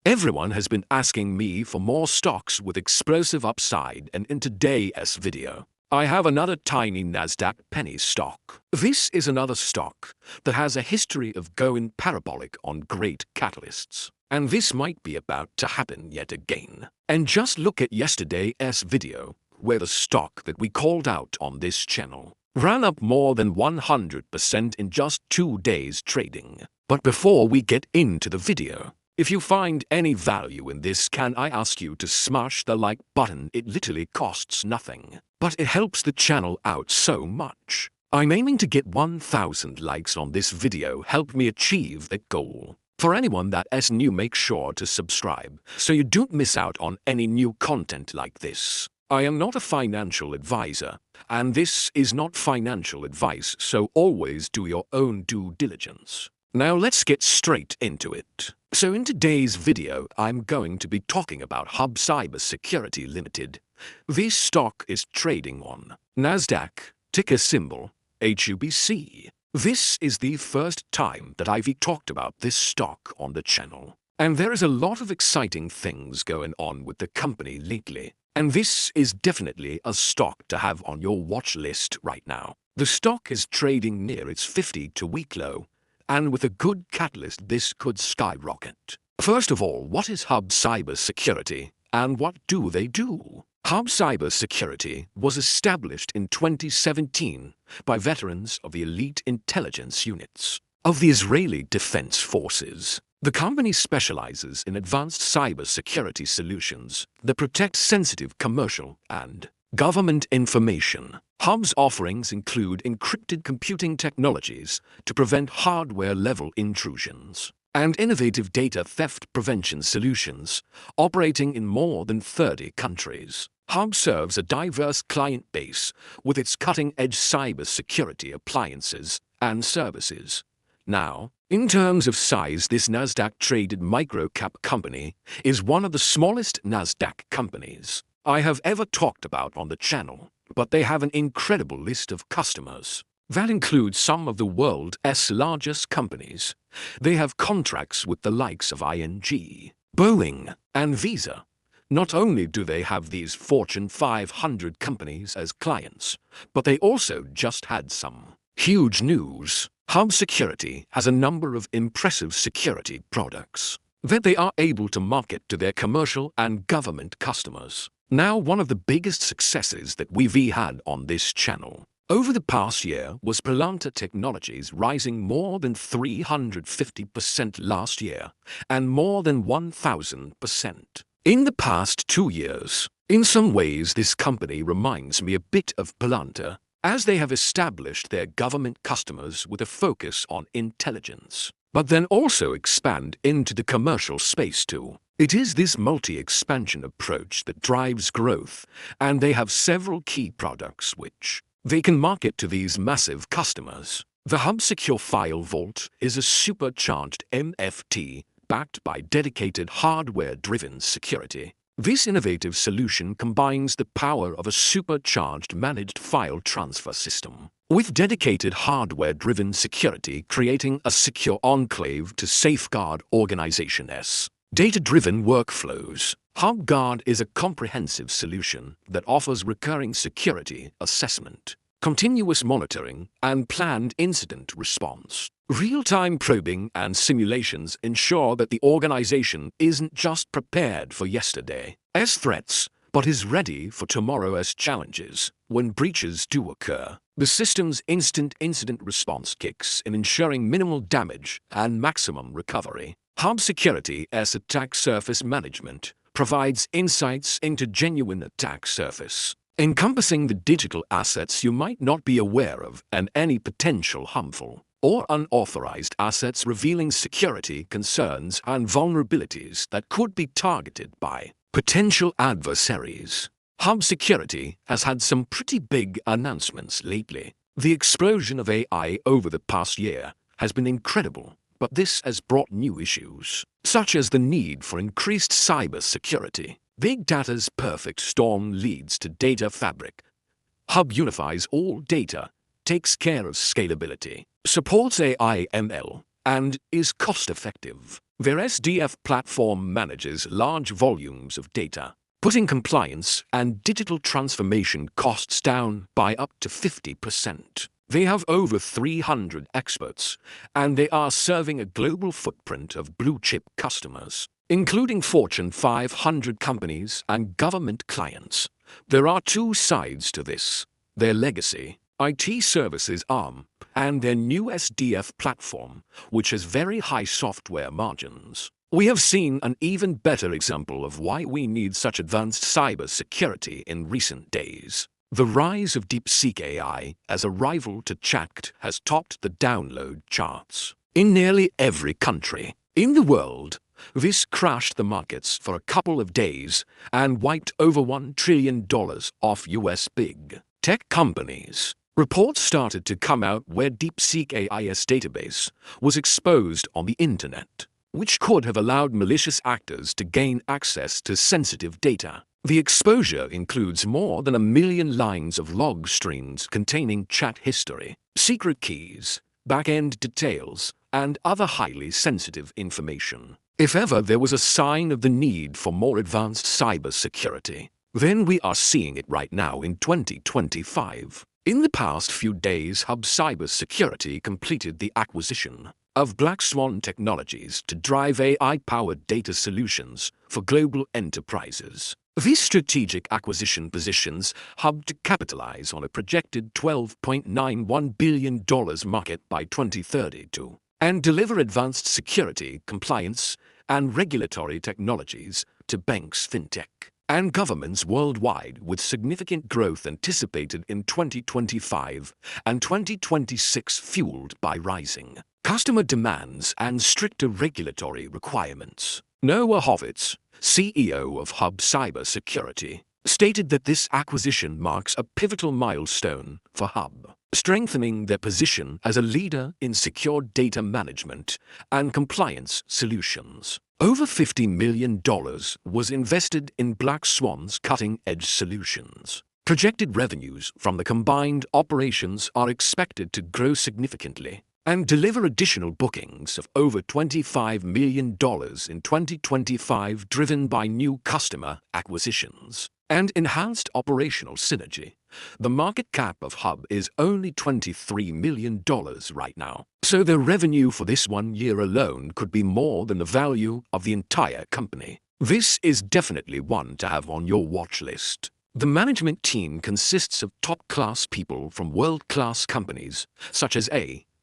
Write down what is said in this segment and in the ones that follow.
Everyone has been asking me for more stocks with explosive upside, and in today's video, I have another tiny Nasdaq penny stock. This is another stock that has a history of going parabolic on great catalysts. And this might be about to happen yet again. And just look at yesterday's video, where the stock that we called out on this channel ran up more than 100% in just 2 days trading. But before we get into the video, if you find any value in this, can I ask you to smash the like button? It literally costs nothing, but it helps the channel out so much. I'm aiming to get 1,000 likes on this video. Help me achieve that goal. For anyone that is new, make sure to subscribe so you don't miss out on any new content like this. I am not a financial advisor, and this is not financial advice, so always do your own due diligence. Now let's get straight into it. So in today's video, I'm going to be talking about Hub Cybersecurity Limited. This stock is trading on Nasdaq, ticker symbol HUBC. This is the first time that I've talked about this stock on the channel. And there is a lot of exciting things going on with the company lately. And this is definitely a stock to have on your watch list right now. The stock is trading near its 52-week low, and with a good catalyst, this could skyrocket. First of all, what is Hub Cybersecurity, and what do they do? Hub Cybersecurity was established in 2017 by veterans of the elite intelligence units of the Israeli Defense Forces. The company specializes in advanced cybersecurity solutions that protect sensitive commercial and government information. Hub's offerings include encrypted computing technologies to prevent hardware-level intrusions and innovative data theft prevention solutions operating in more than 30 countries. Hub serves a diverse client base with its cutting-edge cybersecurity appliances and services. Now, in terms of size, this Nasdaq-traded micro-cap company is one of the smallest Nasdaq companies I have ever talked about on the channel, but they have an incredible list of customers. That includes some of the world's largest companies. They have contracts with the likes of ING, Boeing, and Visa. Not only do they have these Fortune 500 companies as clients, but they also just had some huge news. Hub Security has a number of impressive security products that they are able to market to their commercial and government customers. Now, one of the biggest successes that we've had on this channel over the past year was Palanta Technologies, rising more than 350% last year and more than 1,000% in the past 2 years. In some ways, this company reminds me a bit of Palanta, as they have established their government customers with a focus on intelligence, but then also expand into the commercial space too. It is this multi-expansion approach that drives growth, and they have several key products which they can market to these massive customers. The Hub Secure File Vault is a supercharged MFT backed by dedicated hardware-driven security. This innovative solution combines the power of a supercharged managed file transfer system with dedicated hardware-driven security, creating a secure enclave to safeguard organizations' data-driven workflows. HubGuard is a comprehensive solution that offers recurring security assessment, continuous monitoring, and planned incident response. Real-time probing and simulations ensure that the organization isn't just prepared for yesterday's threats, but is ready for tomorrow's challenges. When breaches do occur, the system's instant incident response kicks in, ensuring minimal damage and maximum recovery. Hub Security's attack surface management provides insights into genuine attack surface, encompassing the digital assets you might not be aware of and any potential harmful or unauthorized assets, revealing security concerns and vulnerabilities that could be targeted by potential adversaries. Hub Security has had some pretty big announcements lately. The explosion of AI over the past year has been incredible, but this has brought new issues, such as the need for increased cybersecurity. Big data's perfect storm leads to data fabric. Hub unifies all data, takes care of scalability, supports AI ML, and is cost-effective. Their SDF platform manages large volumes of data, putting compliance and digital transformation costs down by up to 50%. They have over 300 experts, and they are serving a global footprint of blue-chip customers, including Fortune 500 companies and government clients. There are two sides to this: their legacy, IT services arm, and their new SDF platform, which has very high software margins. We have seen an even better example of why we need such advanced cybersecurity in recent days. The rise of DeepSeek AI as a rival to Chat has topped the download charts in nearly every country in the world. This crashed the markets for a couple of days and wiped over $1 trillion off US big tech companies. Reports started to come out where DeepSeek AI's database was exposed on the internet, which could have allowed malicious actors to gain access to sensitive data. The exposure includes more than 1 million lines of log streams containing chat history, secret keys, back-end details, and other highly sensitive information. If ever there was a sign of the need for more advanced cybersecurity, then we are seeing it right now in 2025. In the past few days, Hub Cybersecurity completed the acquisition of Black Swan Technologies to drive AI-powered data solutions for global enterprises. This strategic acquisition positions Hub to capitalize on a projected $12.91 billion market by 2032 and deliver advanced security, compliance, and regulatory technologies to banks, fintech, and governments worldwide, with significant growth anticipated in 2025 and 2026, fueled by rising customer demands and stricter regulatory requirements. Noah Horvitz, CEO of Hub Cybersecurity, stated that this acquisition marks a pivotal milestone for Hub, strengthening their position as a leader in secure data management and compliance solutions. Over $50 million was invested in Black Swan's cutting-edge solutions. Projected revenues from the combined operations are expected to grow significantly and deliver additional bookings of over $25 million in 2025, driven by new customer acquisitions and enhanced operational synergy. The market cap of Hub is only $23 million right now, so their revenue for this 1 year alone could be more than the value of the entire company. This is definitely one to have on your watch list. The management team consists of top-class people from world-class companies such as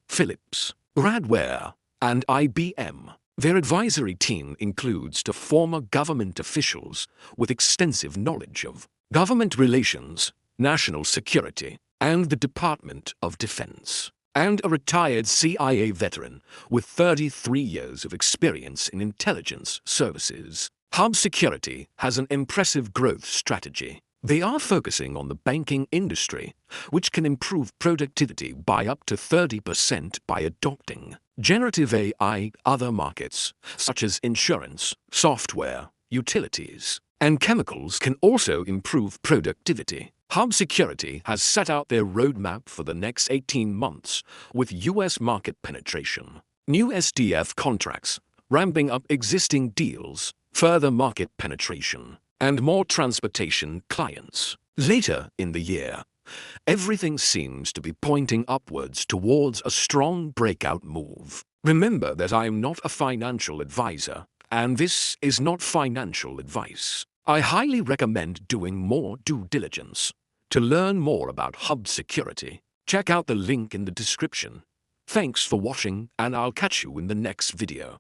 Philips, Radware, and IBM. Their advisory team includes the former government officials with extensive knowledge of government relations, national security, and the Department of Defense, and a retired CIA veteran with 33 years of experience in intelligence services. Hub Security has an impressive growth strategy. They are focusing on the banking industry, which can improve productivity by up to 30% by adopting generative AI. Other markets, such as insurance, software, utilities, and chemicals, can also improve productivity. Hub Security has set out their roadmap for the next 18 months with U.S. market penetration, new SDF contracts, ramping up existing deals, further market penetration, and more transportation clients. Later in the year, everything seems to be pointing upwards towards a strong breakout move. Remember that I am not a financial advisor, and this is not financial advice. I highly recommend doing more due diligence. To learn more about Hub Security, check out the link in the description. Thanks for watching, and I'll catch you in the next video.